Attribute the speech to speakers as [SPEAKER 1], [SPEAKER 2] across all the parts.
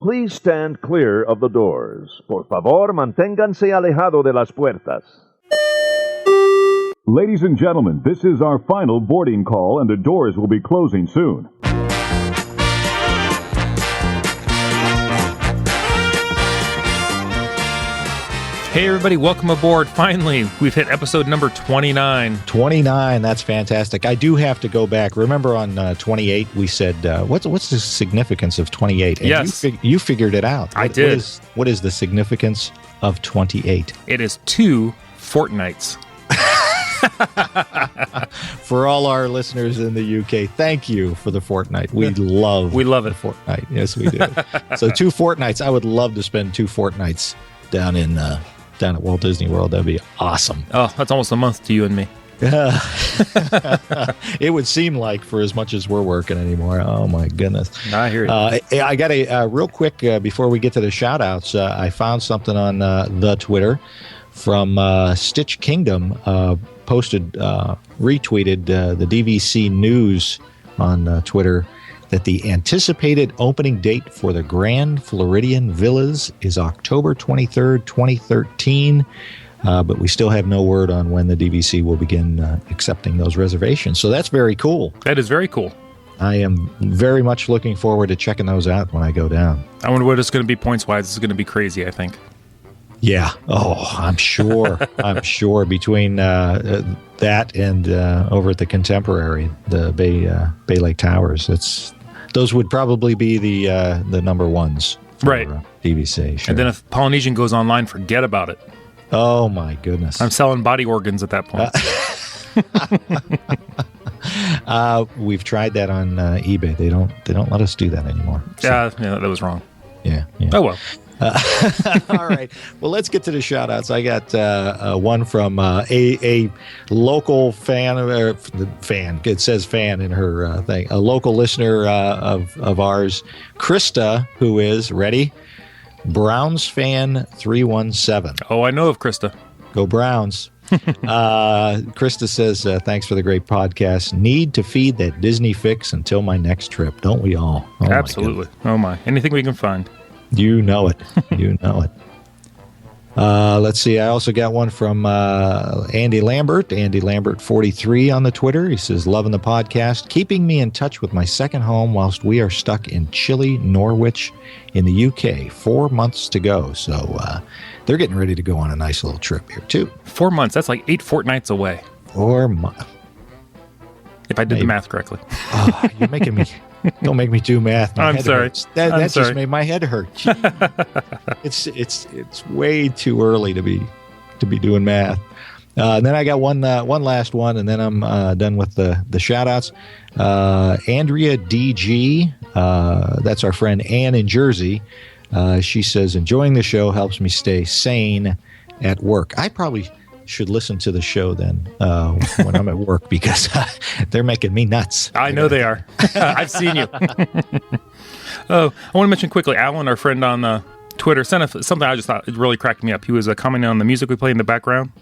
[SPEAKER 1] Please stand clear of the doors. Por favor, manténganse alejado de las puertas.
[SPEAKER 2] Ladies and gentlemen, this is our final boarding call, and the doors will be closing soon.
[SPEAKER 3] Hey everybody, welcome aboard. Finally, we've hit episode number 29.
[SPEAKER 4] 29, that's fantastic. I do have to go back. Remember on 28, we said, what's the significance of 28? And
[SPEAKER 3] yes.
[SPEAKER 4] You figured it out.
[SPEAKER 3] I did.
[SPEAKER 4] What is the significance of 28?
[SPEAKER 3] It is 2 fortnights.
[SPEAKER 4] For all our listeners in the UK, thank you for the fortnight. We love
[SPEAKER 3] it.
[SPEAKER 4] The fortnight. Yes, we do. So 2 fortnights. I would love to spend 2 fortnights down at Walt Disney World. That'd be awesome.
[SPEAKER 3] Oh, that's almost a month to you and me.
[SPEAKER 4] It would seem like for as much as we're working anymore. Oh my goodness.
[SPEAKER 3] I hear you.
[SPEAKER 4] I got a real quick before we get to the shout outs. I found something on the Twitter from Stitch Kingdom, retweeted the DVC news on Twitter that the anticipated opening date for the Grand Floridian Villas is October 23rd, 2013, but we still have no word on when the DVC will begin accepting those reservations. So that's very cool.
[SPEAKER 3] That is very cool.
[SPEAKER 4] I am very much looking forward to checking those out when I go down.
[SPEAKER 3] I wonder what it's going to be points-wise. This is going to be crazy, I think.
[SPEAKER 4] Yeah. Oh, I'm sure. I'm sure between that and over at the Contemporary, the Bay Lake Towers, those would probably be the number ones for
[SPEAKER 3] right.
[SPEAKER 4] DVC. Sure.
[SPEAKER 3] And then if Polynesian goes online, forget about it.
[SPEAKER 4] Oh my goodness!
[SPEAKER 3] I'm selling body organs at that point.
[SPEAKER 4] We've tried that on eBay. They don't let us do that anymore. So.
[SPEAKER 3] Yeah, that was wrong.
[SPEAKER 4] Yeah.
[SPEAKER 3] Oh well.
[SPEAKER 4] All right. Well, let's get to the shout-outs. I got one from a local fan. It says fan in her thing. A local listener of ours, Krista, who is, ready? Browns fan 317.
[SPEAKER 3] Oh, I know of Krista.
[SPEAKER 4] Go Browns. Krista says, thanks for the great podcast. Need to feed that Disney fix until my next trip. Don't we all? Oh,
[SPEAKER 3] absolutely. Oh, my. Anything we can find.
[SPEAKER 4] You know it. You know it. Let's see. I also got one from Andy Lambert. Andy Lambert 43 on the Twitter. He says, loving the podcast, keeping me in touch with my second home whilst we are stuck in chilly Norwich in the UK. 4 months to go. So they're getting ready to go on a nice little trip here, too.
[SPEAKER 3] 4 months. That's like 8 fortnights away.
[SPEAKER 4] 4 months.
[SPEAKER 3] If I did the math correctly.
[SPEAKER 4] Oh, you're making me... Don't make me do math.
[SPEAKER 3] I'm sorry.
[SPEAKER 4] That just made my head hurt. It's way too early to be doing math. And then I got one last one, and then I'm done with the shout outs. Andrea DG, that's our friend Ann in Jersey. She says, enjoying the show helps me stay sane at work. I probably should listen to the show then when I'm at work because they're making me nuts.
[SPEAKER 3] I know they are. I've seen you. Oh, I want to mention quickly, Alan, our friend on Twitter, sent us something I just thought it really cracked me up. He was commenting on the music we play in the background.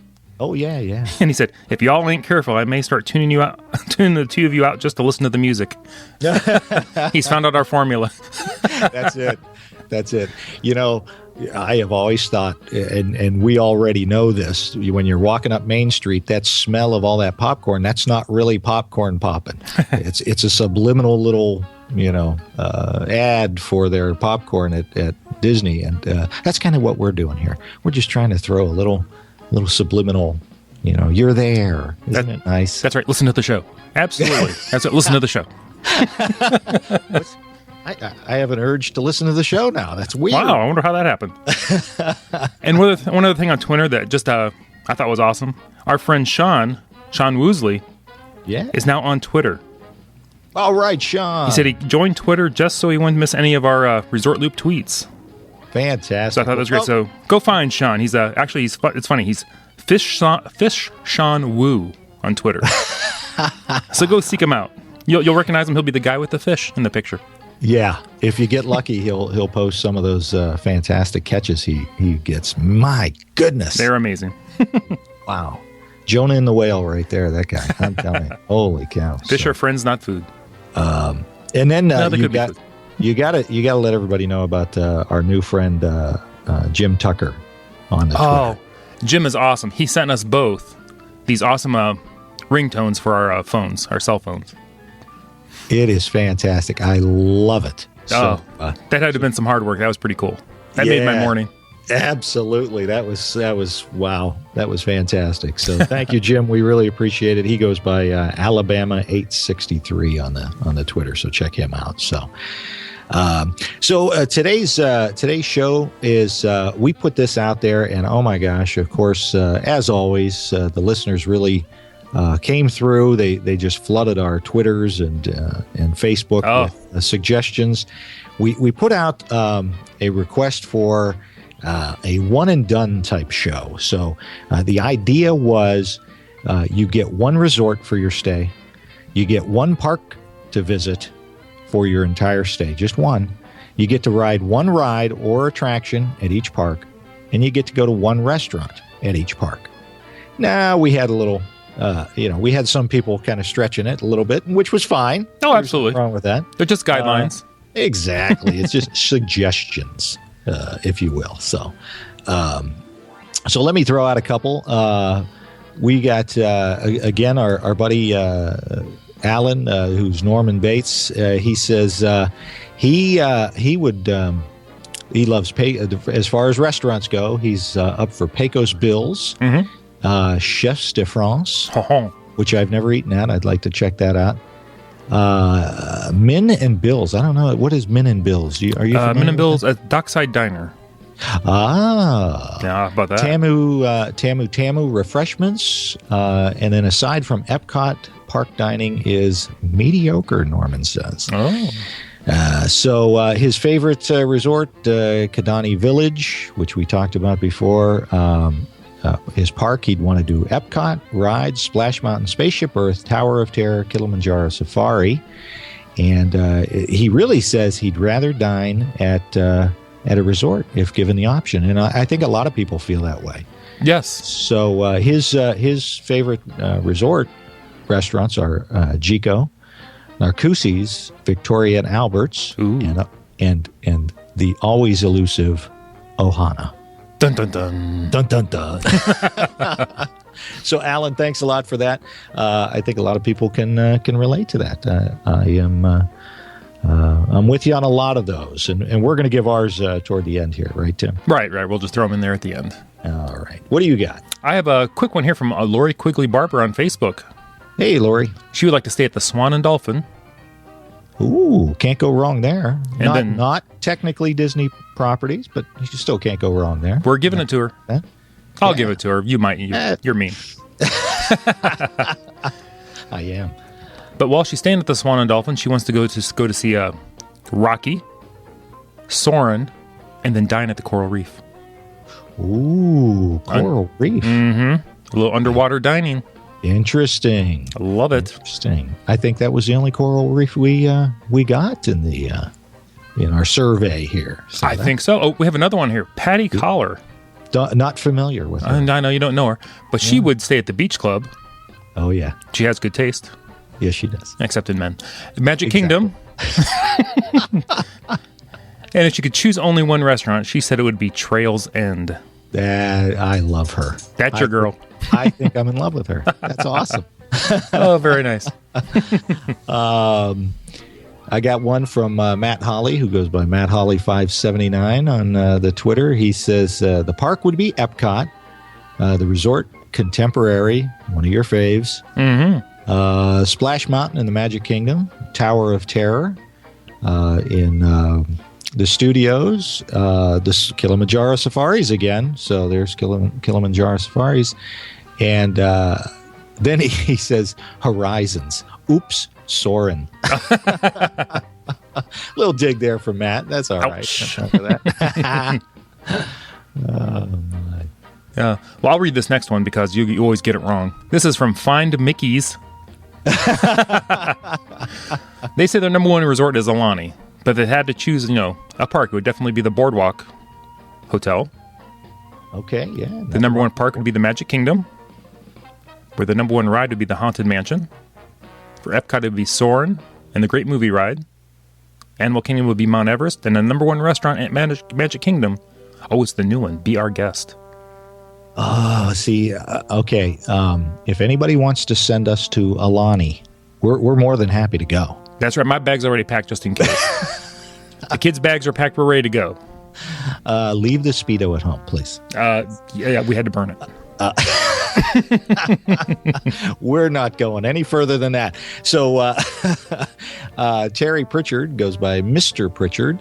[SPEAKER 4] Oh, yeah.
[SPEAKER 3] And he said, if y'all ain't careful, I may start tuning the two of you out just to listen to the music. He's found out our formula.
[SPEAKER 4] That's it. You know, I have always thought, and we already know this, when you're walking up Main Street, that smell of all that popcorn, that's not really popcorn popping. It's a subliminal little, ad for their popcorn at Disney. And that's kind of what we're doing here. We're just trying to throw a little subliminal, you're there. Isn't it nice?
[SPEAKER 3] That's right. Listen to the show. Absolutely. That's it. Listen to the show.
[SPEAKER 4] I have an urge to listen to the show now. That's weird.
[SPEAKER 3] Wow, I wonder how that happened. And one other thing on Twitter that just I thought was awesome. Our friend Sean Woosley, is now on Twitter.
[SPEAKER 4] All right, Sean.
[SPEAKER 3] He said he joined Twitter just so he wouldn't miss any of our Resort Loop tweets.
[SPEAKER 4] Fantastic.
[SPEAKER 3] So I thought that was great. So go find Sean. He's it's funny. He's Fish Sean Woo on Twitter. So go seek him out. You'll recognize him. He'll be the guy with the fish in the picture.
[SPEAKER 4] Yeah, if you get lucky, he'll post some of those fantastic catches he gets. My goodness,
[SPEAKER 3] they're amazing.
[SPEAKER 4] Wow, Jonah and the whale, right there. That guy, I'm telling you, holy cow!
[SPEAKER 3] Fish are friends, not food.
[SPEAKER 4] And then you got You gotta let everybody know about our new friend Jim Tucker on the Twitter.
[SPEAKER 3] Jim is awesome. He sent us both these awesome ringtones for our phones, our cell phones.
[SPEAKER 4] It is fantastic. I love it. So,
[SPEAKER 3] that had to have been some hard work. That was pretty cool. That made my morning.
[SPEAKER 4] Absolutely. That was wow. That was fantastic. So thank you, Jim. We really appreciate it. He goes by Alabama 863 on the Twitter. So check him out. So today's show is we put this out there, and oh my gosh, of course, as always, the listeners really came through. They just flooded our Twitters and Facebook with suggestions. We put out a request for a one and done type show. So the idea was you get one resort for your stay, you get one park to visit for your entire stay, just one. You get to ride one ride or attraction at each park, and you get to go to one restaurant at each park. Now we had a little, we had some people kind of stretching it a little bit, which was fine.
[SPEAKER 3] Oh, absolutely.
[SPEAKER 4] Nothing wrong with that.
[SPEAKER 3] They're just guidelines.
[SPEAKER 4] Exactly. It's just suggestions, if you will. So let me throw out a couple. We got, again, our buddy Alan, who's Norman Bates. He says he loves as far as restaurants go. He's up for Pecos Bills, Chefs de France, which I've never eaten at. I'd like to check that out. Min and Bills. I don't know. What is Min and Bills? Are you familiar
[SPEAKER 3] Min and Bills
[SPEAKER 4] with
[SPEAKER 3] at Dockside Diner.
[SPEAKER 4] Yeah,
[SPEAKER 3] about that.
[SPEAKER 4] Tamu refreshments. And then aside from Epcot, park dining is mediocre, Norman says. So his favorite resort, Kidani Village, which we talked about before. His park, he'd want to do Epcot, rides, Splash Mountain, Spaceship Earth, Tower of Terror, Kilimanjaro Safari. And he really says he'd rather dine at a resort if given the option. And I think a lot of people feel that way.
[SPEAKER 3] Yes.
[SPEAKER 4] So his favorite resort restaurants are Jico, Narcoossee's, Victoria and Albert's, and the always elusive Ohana.
[SPEAKER 3] Dun, dun, dun.
[SPEAKER 4] Dun, dun, dun. So, Alan, thanks a lot for that. I think a lot of people can relate to that. I'm with you on a lot of those, and we're going to give ours toward the end here, right, Tim?
[SPEAKER 3] Right. We'll just throw them in there at the end.
[SPEAKER 4] All right. What do you got?
[SPEAKER 3] I have a quick one here from Lori Quigley Barber on Facebook.
[SPEAKER 4] Hey, Lori.
[SPEAKER 3] She would like to stay at the Swan and Dolphin.
[SPEAKER 4] Ooh, can't go wrong there.
[SPEAKER 3] And
[SPEAKER 4] not technically Disney properties, but you still can't go wrong there.
[SPEAKER 3] We're giving it to her. I'll give it to her. You might. You're mean.
[SPEAKER 4] I am.
[SPEAKER 3] But while she's staying at the Swan and Dolphin, she wants to go to see Rocky, Soarin', and then dine at the Coral Reef.
[SPEAKER 4] Ooh, Coral Reef.
[SPEAKER 3] Mm-hmm. A little underwater dining.
[SPEAKER 4] Interesting.
[SPEAKER 3] I love it.
[SPEAKER 4] Interesting. I think that was the only coral reef we got in the in our survey here. So
[SPEAKER 3] I think so. Oh, we have another one here. Patty Collar.
[SPEAKER 4] Not familiar with her.
[SPEAKER 3] I know you don't know her, but she would stay at the Beach Club.
[SPEAKER 4] Oh yeah.
[SPEAKER 3] She has good taste.
[SPEAKER 4] Yes, she does.
[SPEAKER 3] Except in men. Magic Kingdom. And if she could choose only one restaurant, she said it would be Trails End.
[SPEAKER 4] I love her.
[SPEAKER 3] That's your girl.
[SPEAKER 4] I think I'm in love with her. That's awesome.
[SPEAKER 3] Oh, very nice.
[SPEAKER 4] I got one from Matt Holly, who goes by Matt Holly 579 on the Twitter. He says the park would be Epcot, the resort Contemporary, one of your faves, Splash Mountain in the Magic Kingdom, Tower of Terror in the studios, the Kilimanjaro Safaris again. So there's Kilimanjaro Safaris. And then he says Horizons. Oops, Soarin'. Little dig there from Matt. That's all
[SPEAKER 3] Ouch.
[SPEAKER 4] right. Oh, my.
[SPEAKER 3] Well, I'll read this next one because you always get it wrong. This is from Find Mickey's. They say their number one resort is Alani, but if they had to choose, a park, it would definitely be the Boardwalk Hotel.
[SPEAKER 4] Okay, yeah.
[SPEAKER 3] The number one park would be the Magic Kingdom, where the number one ride would be the Haunted Mansion. For Epcot, it would be Soarin' and the Great Movie Ride. Animal Kingdom would be Mount Everest. And the number one restaurant at Magic Kingdom, it's the new one, Be Our Guest.
[SPEAKER 4] Oh, see, okay. If anybody wants to send us to Alani, we're more than happy to go.
[SPEAKER 3] That's right. My bag's already packed just in case. The kids' bags are packed. We're ready to go.
[SPEAKER 4] Leave the Speedo at home, please.
[SPEAKER 3] Yeah, we had to burn it.
[SPEAKER 4] We're not going any further than that. So Terry Pritchard goes by Mr. Pritchard.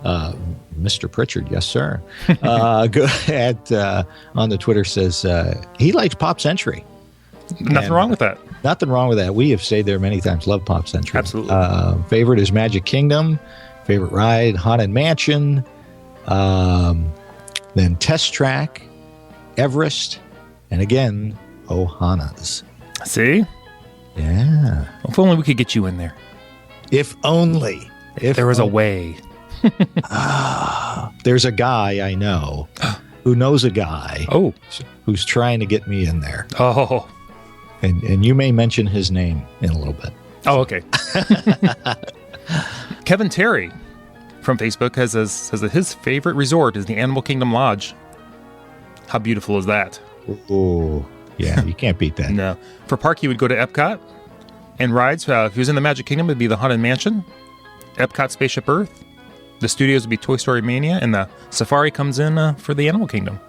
[SPEAKER 4] Mr. Pritchard, yes, sir. On the Twitter says he likes Pop Century.
[SPEAKER 3] Nothing wrong with that.
[SPEAKER 4] Nothing wrong with that. We have stayed there many times. Love Pop Century.
[SPEAKER 3] Absolutely.
[SPEAKER 4] Favorite is Magic Kingdom. Favorite ride, Haunted Mansion. Then Test Track, Everest, and again, Ohana's.
[SPEAKER 3] See?
[SPEAKER 4] Yeah.
[SPEAKER 3] If only we could get you in there.
[SPEAKER 4] If only.
[SPEAKER 3] If there was a way.
[SPEAKER 4] There's a guy I know who knows a guy who's trying to get me in there.
[SPEAKER 3] Oh.
[SPEAKER 4] And you may mention his name in a little bit.
[SPEAKER 3] Oh, okay. Kevin Terry from Facebook says that his favorite resort is the Animal Kingdom Lodge. How beautiful is that?
[SPEAKER 4] Oh, yeah, you can't beat that.
[SPEAKER 3] No. For park, he would go to Epcot. And rides, if he was in the Magic Kingdom, it would be the Haunted Mansion, Epcot Spaceship Earth. The studios would be Toy Story Mania, and the Safari comes in for the Animal Kingdom.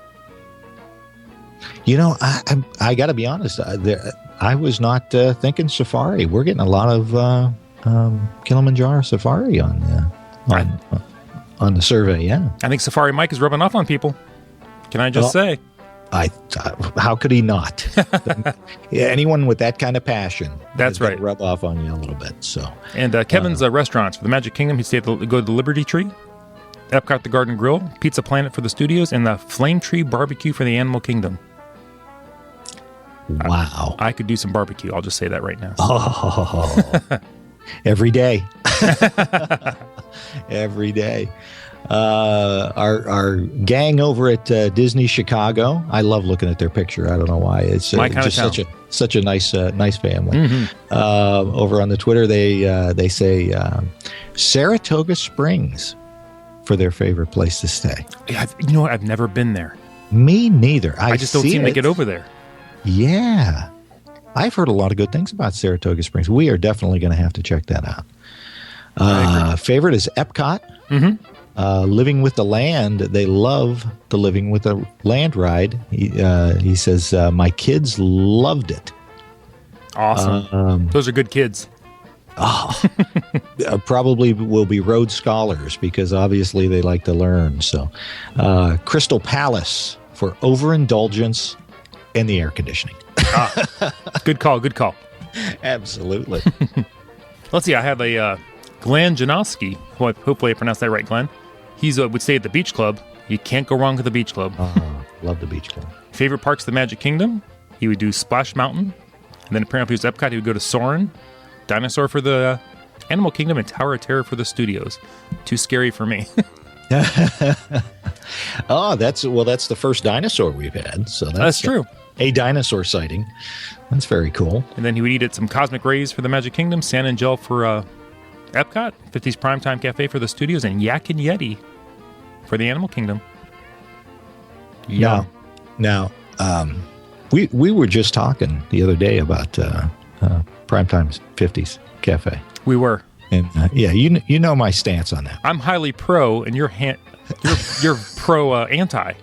[SPEAKER 4] You know, I got to be honest. I was not thinking Safari. We're getting a lot of Kilimanjaro Safari on the survey. Yeah,
[SPEAKER 3] I think Safari Mike is rubbing off on people. Can I just say?
[SPEAKER 4] How could he not? Yeah, anyone with that kind of passion.
[SPEAKER 3] That's right.
[SPEAKER 4] Rub off on you a little bit. So.
[SPEAKER 3] And Kevin's restaurants for the Magic Kingdom, he'd go to the Liberty Tree, Epcot the Garden Grill, Pizza Planet for the studios, and the Flame Tree Barbecue for the Animal Kingdom.
[SPEAKER 4] Wow.
[SPEAKER 3] I could do some barbecue. I'll just say that right now.
[SPEAKER 4] Oh, every day. Every day. Our gang over at Disney Chicago, I love looking at their picture. I don't know why. It's just such a nice family. Mm-hmm. Over on the Twitter, they say Saratoga Springs for their favorite place to stay.
[SPEAKER 3] You know what? I've never been there.
[SPEAKER 4] Me neither. I
[SPEAKER 3] just don't seem to get over there.
[SPEAKER 4] Yeah. I've heard a lot of good things about Saratoga Springs. We are definitely going to have to check that out. Favorite is Epcot. Mm-hmm. Living with the Land. They love the Living with the Land ride. He says, my kids loved it.
[SPEAKER 3] Awesome. Those are good kids.
[SPEAKER 4] Probably will be Rhodes Scholars because obviously they like to learn. So, Crystal Palace for overindulgence and the air conditioning.
[SPEAKER 3] Good call.
[SPEAKER 4] Absolutely.
[SPEAKER 3] Let's see. I have a Glenn Janowski. Hopefully I pronounced that right, Glenn. He's would stay at the Beach Club. You can't go wrong with the Beach Club.
[SPEAKER 4] Love the Beach Club.
[SPEAKER 3] Favorite parks of the Magic Kingdom? He would do Splash Mountain. And then apparently if he was Epcot, he would go to Soarin', Dinosaur for the Animal Kingdom, and Tower of Terror for the studios. Too scary for me.
[SPEAKER 4] That's the first dinosaur we've had. So that's
[SPEAKER 3] true.
[SPEAKER 4] A dinosaur sighting. That's very cool.
[SPEAKER 3] And then he would eat at some Cosmic Rays for the Magic Kingdom, San Angel for Epcot, 50s Primetime Cafe for the studios, and Yak and Yeti for the Animal Kingdom.
[SPEAKER 4] Yeah. Now, we were just talking the other day about Primetime's 50s Cafe.
[SPEAKER 3] We were.
[SPEAKER 4] And you know my stance on that.
[SPEAKER 3] I'm highly pro, and you're pro anti.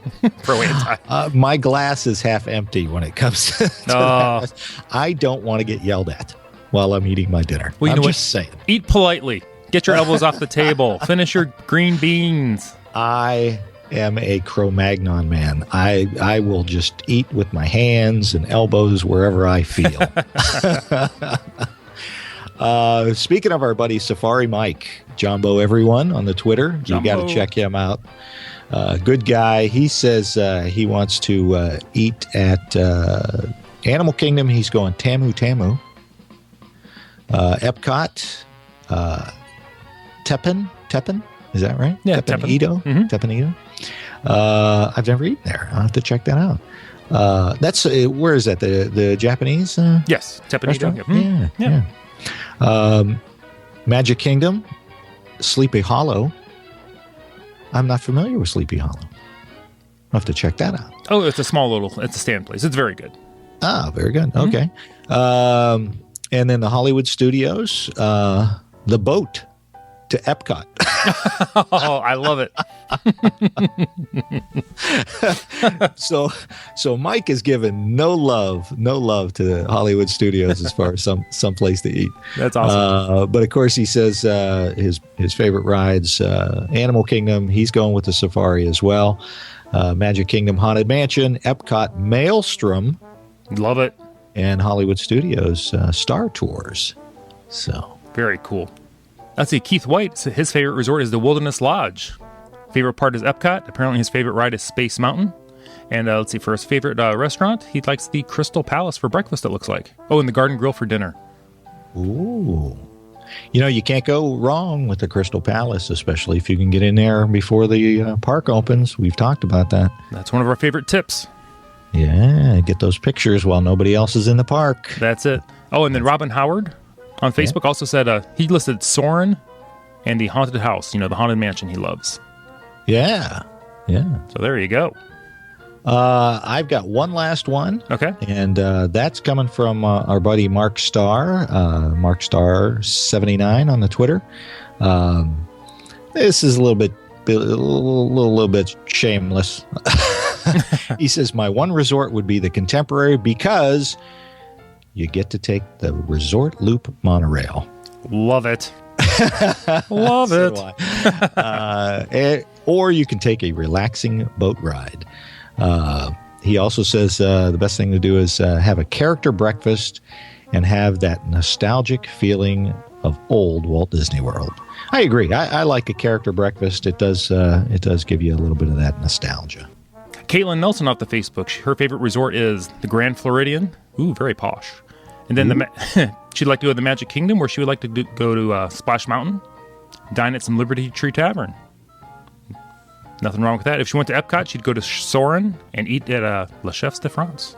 [SPEAKER 3] Pro anti.
[SPEAKER 4] My glass is half empty when it comes to that. I don't want to get yelled at while I'm eating my dinner.
[SPEAKER 3] Well,
[SPEAKER 4] I'm just saying.
[SPEAKER 3] Eat politely. Get your elbows off the table. Finish your green beans. I
[SPEAKER 4] am a Cro-Magnon man. I will just eat with my hands and elbows wherever I feel. Speaking of our buddy Safari Mike, Jumbo everyone on the Twitter, you got to check him out. Good guy. He says he wants to eat at Animal Kingdom. He's going Tamu Tamu. Epcot, Teppan, is that right?
[SPEAKER 3] Yeah,
[SPEAKER 4] Teppan Edo.
[SPEAKER 3] Mm-hmm.
[SPEAKER 4] Teppan Edo. I've never eaten there. I'll have to check that out. That's where is that? The Japanese?
[SPEAKER 3] Yes, Teppan Edo.
[SPEAKER 4] Yeah. Magic Kingdom. Sleepy Hollow. I'm not familiar with Sleepy Hollow. I'll have to check that out.
[SPEAKER 3] Oh, it's a stand place. It's very good.
[SPEAKER 4] Ah, very good. Okay. And then the Hollywood Studios, the boat to Epcot.
[SPEAKER 3] Oh, I love it.
[SPEAKER 4] So Mike is given no love to the Hollywood Studios as far as some place to eat.
[SPEAKER 3] That's awesome.
[SPEAKER 4] But of course, he says his favorite rides, Animal Kingdom. He's going with the Safari as well. Magic Kingdom, Haunted Mansion, Epcot, Maelstrom.
[SPEAKER 3] Love it.
[SPEAKER 4] And Hollywood Studios, Star Tours. So
[SPEAKER 3] very cool. Let's see. Keith White, his favorite resort is the Wilderness Lodge. Favorite part is Epcot. Apparently his favorite ride is Space Mountain. And let's see, for his favorite restaurant, he likes the Crystal Palace for breakfast, it looks like. Oh, and the Garden Grill for dinner.
[SPEAKER 4] Ooh. You can't go wrong with the Crystal Palace, especially if you can get in there before the park opens. We've talked about that.
[SPEAKER 3] That's one of our favorite tips.
[SPEAKER 4] Yeah, get those pictures while nobody else is in the park.
[SPEAKER 3] That's it. Oh, and then Robin Howard on Facebook also said he listed Soarin' and the Haunted House, the Haunted Mansion he loves.
[SPEAKER 4] Yeah.
[SPEAKER 3] So there you go.
[SPEAKER 4] I've got one last one.
[SPEAKER 3] Okay.
[SPEAKER 4] And that's coming from our buddy Mark Starr, Mark Starr 79 on the Twitter. This is a little bit shameless. He says, my one resort would be the Contemporary because you get to take the Resort Loop monorail.
[SPEAKER 3] Love it. Love it.
[SPEAKER 4] Or you can take a relaxing boat ride. He also says the best thing to do is have a character breakfast and have that nostalgic feeling of old Walt Disney World. I agree. I like a character breakfast. It does give you a little bit of that nostalgia. Caitlin
[SPEAKER 3] Nelson off the Facebook. Her favorite resort is the Grand Floridian. Ooh, very posh. And then she'd like to go to the Magic Kingdom, where she would like to go to Splash Mountain, dine at some Liberty Tree Tavern. Nothing wrong with that. If she went to Epcot, she'd go to Soarin' and eat at La Chef's de France.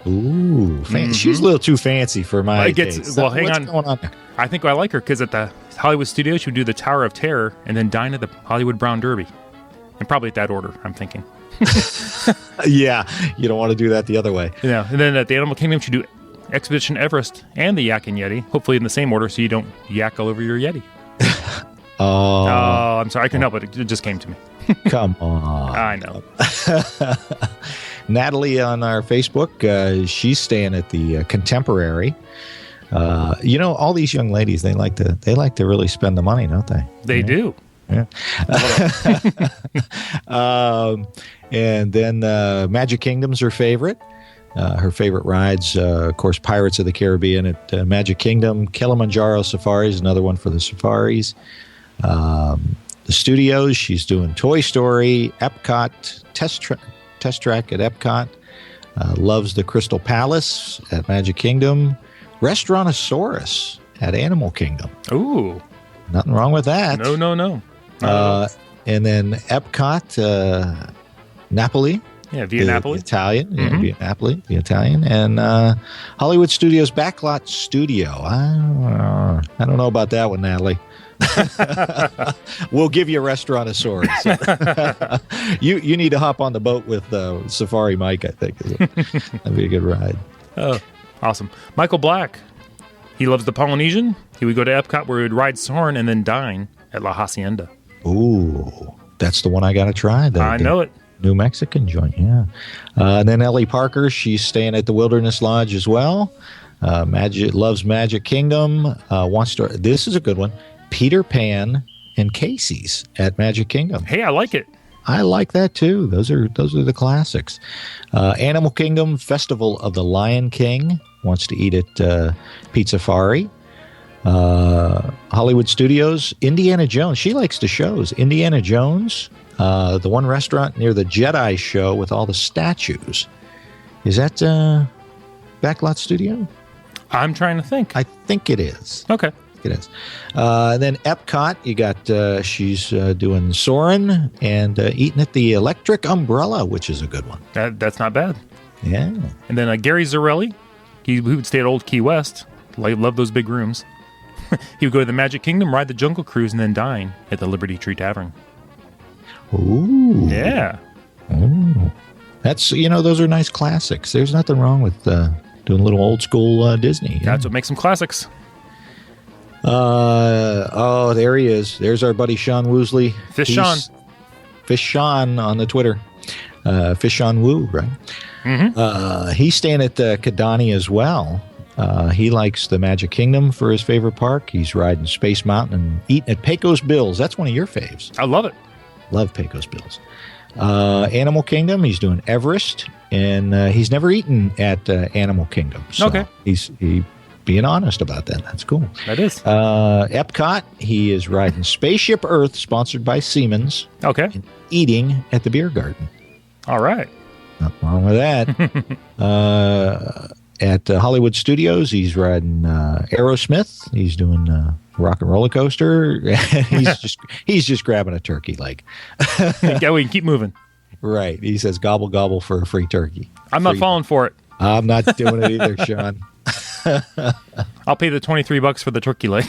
[SPEAKER 4] Ooh, fancy. She's a little too fancy for my taste.
[SPEAKER 3] Well, hang on.
[SPEAKER 4] What's going on there?
[SPEAKER 3] I think I like her because at the Hollywood Studios, she would do the Tower of Terror and then dine at the Hollywood Brown Derby. And probably at that order, I'm thinking.
[SPEAKER 4] Yeah, you don't want to do that the other way.
[SPEAKER 3] Yeah, and then at the Animal Kingdom, she'd do Expedition Everest and the Yak and Yeti, hopefully in the same order so you don't yak all over your Yeti.
[SPEAKER 4] Oh,
[SPEAKER 3] I'm sorry. I couldn't help it. It just came to me.
[SPEAKER 4] Come on.
[SPEAKER 3] I know.
[SPEAKER 4] Natalie on our Facebook, she's staying at the Contemporary. All these young ladies, they like to really spend the money, don't they?
[SPEAKER 3] They do.
[SPEAKER 4] Yeah. And then Magic Kingdom's her favorite. Her favorite rides, of course, Pirates of the Caribbean at Magic Kingdom. Kilimanjaro Safari is another one for the safaris. The studios, she's doing Toy Story, Epcot, Test Track at Epcot. Loves the Crystal Palace at Magic Kingdom. Restaurantosaurus at Animal Kingdom.
[SPEAKER 3] Ooh.
[SPEAKER 4] Nothing wrong with that.
[SPEAKER 3] No.
[SPEAKER 4] And then Epcot, Napoli.
[SPEAKER 3] Yeah, Via Napoli.
[SPEAKER 4] The Italian. Yeah, Via Napoli, the Italian. And Hollywood Studios Backlot Studio. I don't know about that one, Natalie. We'll give you a Restaurantosaurus. You need to hop on the boat with Safari Mike, I think. That'd be a good ride.
[SPEAKER 3] Oh, awesome. Michael Black, he loves the Polynesian. He would go to Epcot where he would ride Soarin' and then dine at La Hacienda.
[SPEAKER 4] Ooh, that's the one I got to try.
[SPEAKER 3] I know it.
[SPEAKER 4] New Mexican joint, yeah. And then Ellie Parker, she's staying at the Wilderness Lodge as well. Loves Magic Kingdom. This is a good one. Peter Pan and Casey's at Magic Kingdom.
[SPEAKER 3] Hey, I like it.
[SPEAKER 4] I like that too. Those are the classics. Animal Kingdom, Festival of the Lion King. Wants to eat at Pizzafari. Hollywood Studios, Indiana Jones. She likes the shows. Indiana Jones, the one restaurant near the Jedi show with all the statues. Is that Backlot Studio?
[SPEAKER 3] I'm trying to think.
[SPEAKER 4] I think it is.
[SPEAKER 3] Okay.
[SPEAKER 4] It is. Then Epcot, you got she's doing Soarin' and eating at the Electric Umbrella, which is a good one.
[SPEAKER 3] That's not bad.
[SPEAKER 4] Yeah.
[SPEAKER 3] And then Gary Zarelli, he would stay at Old Key West. Love those big rooms. He would go to the Magic Kingdom, ride the Jungle Cruise, and then dine at the Liberty Tree Tavern.
[SPEAKER 4] Ooh.
[SPEAKER 3] Yeah.
[SPEAKER 4] Ooh. That's, those are nice classics. There's nothing wrong with doing a little old school Disney. Yeah.
[SPEAKER 3] That's what makes them classics.
[SPEAKER 4] There he is. There's our buddy Sean Woosley.
[SPEAKER 3] Fish Sean
[SPEAKER 4] on the Twitter. Fish Sean Woo, right?
[SPEAKER 3] Mm-hmm.
[SPEAKER 4] He's staying at Kidani as well. He likes the Magic Kingdom for his favorite park. He's riding Space Mountain and eating at Pecos Bill's. That's one of your faves.
[SPEAKER 3] I love it.
[SPEAKER 4] Love Pecos Bill's. Animal Kingdom, he's doing Everest, and he's never eaten at Animal Kingdom. So
[SPEAKER 3] okay.
[SPEAKER 4] He's being honest about that. That's cool.
[SPEAKER 3] That is.
[SPEAKER 4] Epcot, he is riding Spaceship Earth, sponsored by Siemens.
[SPEAKER 3] Okay.
[SPEAKER 4] And eating at the Beer Garden.
[SPEAKER 3] All right.
[SPEAKER 4] Nothing wrong with that. At Hollywood Studios, he's riding Aerosmith. He's doing Rock and Roller Coaster. he's just grabbing a turkey leg.
[SPEAKER 3] Yeah, we can keep moving.
[SPEAKER 4] Right. He says gobble gobble for a free turkey.
[SPEAKER 3] I'm not falling for it.
[SPEAKER 4] I'm not doing it either, Sean.
[SPEAKER 3] I'll pay the $23 for the turkey leg.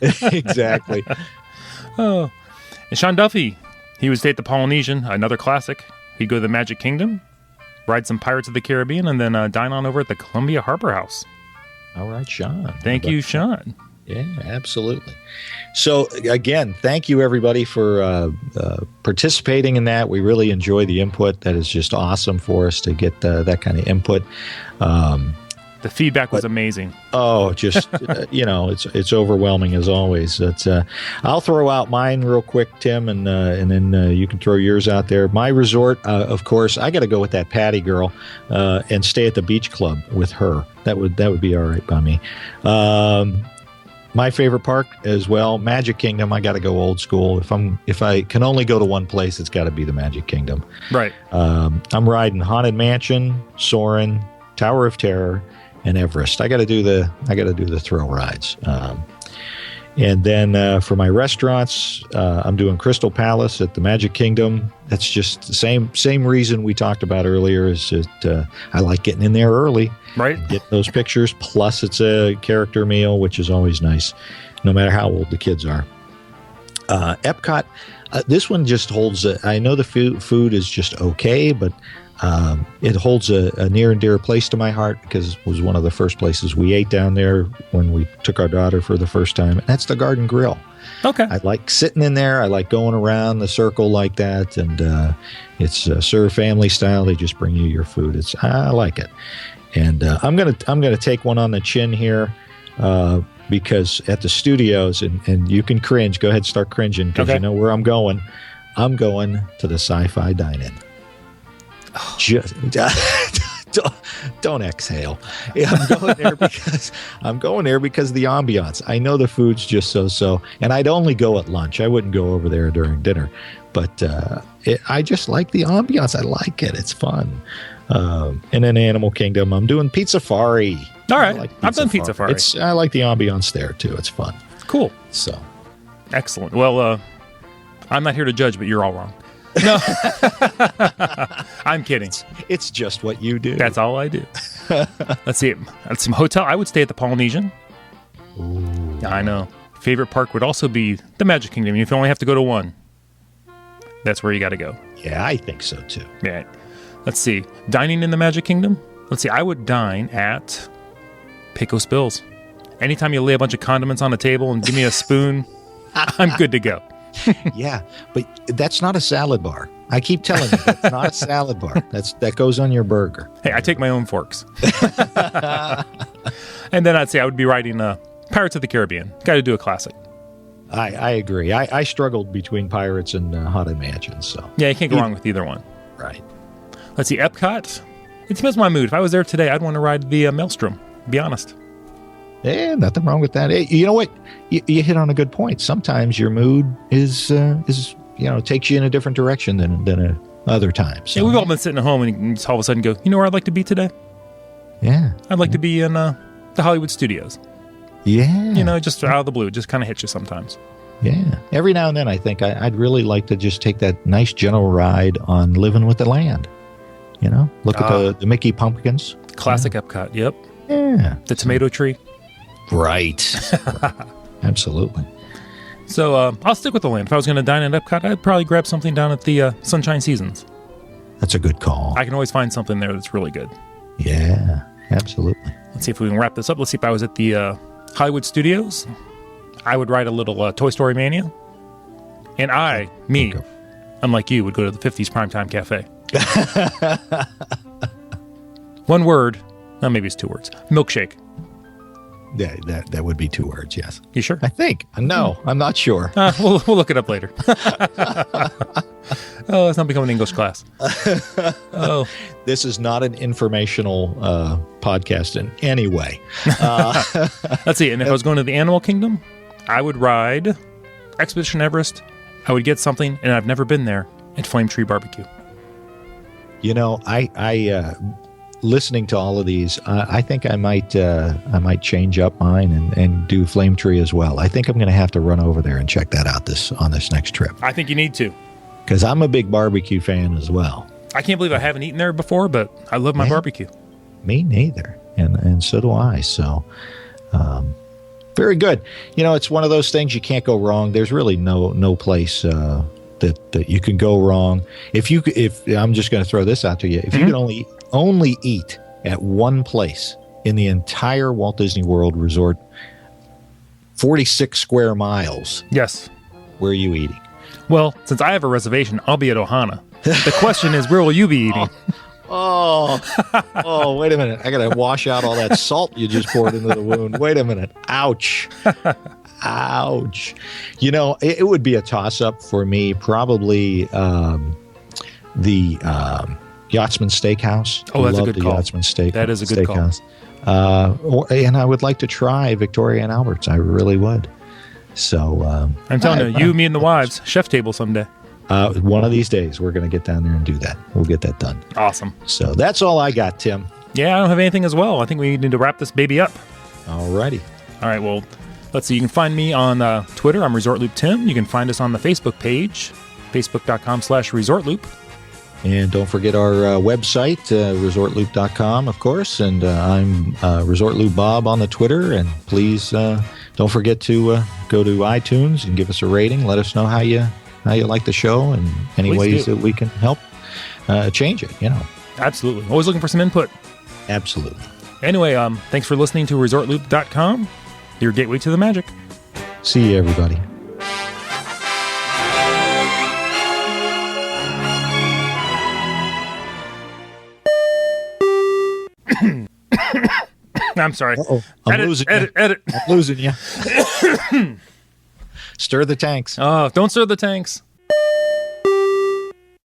[SPEAKER 4] Exactly.
[SPEAKER 3] Oh, and Sean Duffy, he would stay at the Polynesian, another classic. He'd go to the Magic Kingdom, ride some Pirates of the Caribbean, and then dine on over at the Columbia Harbor House.
[SPEAKER 4] All right, Sean.
[SPEAKER 3] Thank you, Sean.
[SPEAKER 4] Yeah, absolutely. So, again, thank you, everybody, for participating in that. We really enjoy the input. That is just awesome for us to get that kind of input.
[SPEAKER 3] The feedback was amazing.
[SPEAKER 4] Oh, just, it's overwhelming as always. I'll throw out mine real quick, Tim, and then you can throw yours out there. My resort, of course, I got to go with that Patty girl and stay at the beach club with her. That would be all right by me. My favorite park as well, Magic Kingdom. I got to go old school. If I can only go to one place, it's got to be the Magic Kingdom.
[SPEAKER 3] Right.
[SPEAKER 4] I'm riding Haunted Mansion, Soarin', Tower of Terror, and Everest. I got to do the thrill rides. And then for my restaurants, I'm doing Crystal Palace at the Magic Kingdom. That's just the same reason we talked about earlier. Is that I like getting in there early,
[SPEAKER 3] right?
[SPEAKER 4] Get those pictures. Plus, it's a character meal, which is always nice, no matter how old the kids are. Epcot, this one just holds. I know the food is just okay, but it holds a near and dear place to my heart because it was one of the first places we ate down there when we took our daughter for the first time. And that's the Garden Grill.
[SPEAKER 3] Okay.
[SPEAKER 4] I like sitting in there. I like going around the circle like that. And it's served family style. They just bring you your food. I like it. And I'm gonna take one on the chin here because at the studios, and you can cringe. Go ahead and start cringing because you know where I'm going. I'm going to the Sci-Fi Dine-In. Just don't exhale. Yeah, I'm going there because of the ambiance. I know the food's just so, and I'd only go at lunch. I wouldn't go over there during dinner, but I just like the ambiance. I like it. It's fun. And then Animal Kingdom, I'm doing Pizza Safari.
[SPEAKER 3] All right, I've done Pizza Safari.
[SPEAKER 4] I like the ambiance there too. It's fun.
[SPEAKER 3] Cool.
[SPEAKER 4] So
[SPEAKER 3] excellent. Well, I'm not here to judge, but you're all wrong. No, I'm kidding.
[SPEAKER 4] It's just what you do.
[SPEAKER 3] That's all I do. Let's see. At some hotel, I would stay at the Polynesian.
[SPEAKER 4] Ooh.
[SPEAKER 3] I know. Favorite park would also be the Magic Kingdom. If you only have to go to one, that's where you got to go.
[SPEAKER 4] Yeah, I think so too.
[SPEAKER 3] Yeah. Let's see. Dining in the Magic Kingdom. Let's see. I would dine at Pecos Bill's. Anytime you lay a bunch of condiments on a table and give me a spoon, I'm good to go.
[SPEAKER 4] Yeah, but that's not a salad bar. I keep telling you, that's not a salad bar. That goes on your burger.
[SPEAKER 3] Hey, I take my own forks. And then I'd say I would be riding Pirates of the Caribbean. Got to do a classic.
[SPEAKER 4] I agree. I struggled between Pirates and Haunted Mansion. So
[SPEAKER 3] yeah, you can't go wrong with either one.
[SPEAKER 4] Right.
[SPEAKER 3] Let's see, Epcot. It depends on my mood. If I was there today, I'd want to ride the Maelstrom. Be honest.
[SPEAKER 4] Yeah, nothing wrong with that. Hey, you know what? You hit on a good point. Sometimes your mood is takes you in a different direction than other times. So.
[SPEAKER 3] Yeah, we've all been sitting at home and just all of a sudden go, you know where I'd like to be today?
[SPEAKER 4] Yeah.
[SPEAKER 3] I'd like to be in the Hollywood Studios.
[SPEAKER 4] Yeah.
[SPEAKER 3] Just out of the blue. It just kind of hits you sometimes.
[SPEAKER 4] Yeah. Every now and then I think I'd really like to just take that nice gentle ride on Living with the Land. Look at the Mickey pumpkins.
[SPEAKER 3] Classic Epcot, yep.
[SPEAKER 4] Yeah.
[SPEAKER 3] The tomato tree.
[SPEAKER 4] Right. Absolutely.
[SPEAKER 3] So I'll stick with the land. If I was going to dine at Epcot, I'd probably grab something down at the Sunshine Seasons.
[SPEAKER 4] That's a good call.
[SPEAKER 3] I can always find something there that's really good.
[SPEAKER 4] Yeah, absolutely.
[SPEAKER 3] Let's see if we can wrap this up. Let's see if I was at the Hollywood Studios. I would ride a little Toy Story Mania. And unlike you, would go to the 50s Primetime Cafe. One word. No, maybe it's 2 words. Milkshake.
[SPEAKER 4] Yeah, that would be 2 words, yes.
[SPEAKER 3] You sure?
[SPEAKER 4] I think. No, I'm not sure.
[SPEAKER 3] We'll look it up later. Oh, it's not becoming an English class. Oh,
[SPEAKER 4] This is not an informational podcast in any way.
[SPEAKER 3] let's see. And if I was going to the Animal Kingdom, I would ride Expedition Everest. I would get something, and I've never been there, at Flame Tree Barbecue.
[SPEAKER 4] You know, I listening to all of these, I think I might change up mine and do Flame Tree as well. I think I'm going to have to run over there and check that out on this next trip.
[SPEAKER 3] I think you need to.
[SPEAKER 4] Because I'm a big barbecue fan as well.
[SPEAKER 3] I can't believe I haven't eaten there before, but I love my barbecue.
[SPEAKER 4] Me neither. And so do I. So, very good. You know, it's one of those things you can't go wrong. There's really no place that you can go wrong. If I'm just going to throw this out to you, if you can only eat at one place in the entire Walt Disney World Resort, 46 square miles.
[SPEAKER 3] Yes.
[SPEAKER 4] Where are you eating?
[SPEAKER 3] Well, since I have a reservation, I'll be at Ohana. The question is, where will you be eating?
[SPEAKER 4] Oh, wait a minute. I got to wash out all that salt you just poured into the wound. Wait a minute. Ouch. Ouch. You know, it would be a toss-up for me, probably the Yachtsman Steakhouse.
[SPEAKER 3] Oh, that's a good call.
[SPEAKER 4] Yachtsman Steak.
[SPEAKER 3] That is a good
[SPEAKER 4] Steakhouse. And I would like to try Victoria and Albert's. I really would. So
[SPEAKER 3] I'm telling you, me and the wives, chef table someday.
[SPEAKER 4] One of these days, we're going to get down there and do that. We'll get that done.
[SPEAKER 3] Awesome.
[SPEAKER 4] So that's all I got, Tim.
[SPEAKER 3] Yeah, I don't have anything as well. I think we need to wrap this baby up.
[SPEAKER 4] All righty.
[SPEAKER 3] All right, well, let's see. You can find me on Twitter. I'm ResortLoop Tim. You can find us on the Facebook page, facebook.com/ResortLoop.
[SPEAKER 4] And don't forget our website, ResortLoop.com, of course. And I'm ResortLoop Bob on the Twitter. And please don't forget to go to iTunes and give us a rating. Let us know how you like the show and any
[SPEAKER 3] Please
[SPEAKER 4] ways
[SPEAKER 3] do.
[SPEAKER 4] that we can help change it, you know.
[SPEAKER 3] Absolutely. Always looking for some input.
[SPEAKER 4] Absolutely.
[SPEAKER 3] Anyway, thanks for listening to ResortLoop.com, your gateway to the magic.
[SPEAKER 4] See you, everybody.
[SPEAKER 3] I'm sorry.
[SPEAKER 4] Uh-oh. I'm losing you.
[SPEAKER 3] Edit.
[SPEAKER 4] I'm losing you. Stir the tanks.
[SPEAKER 3] Oh, don't stir the tanks.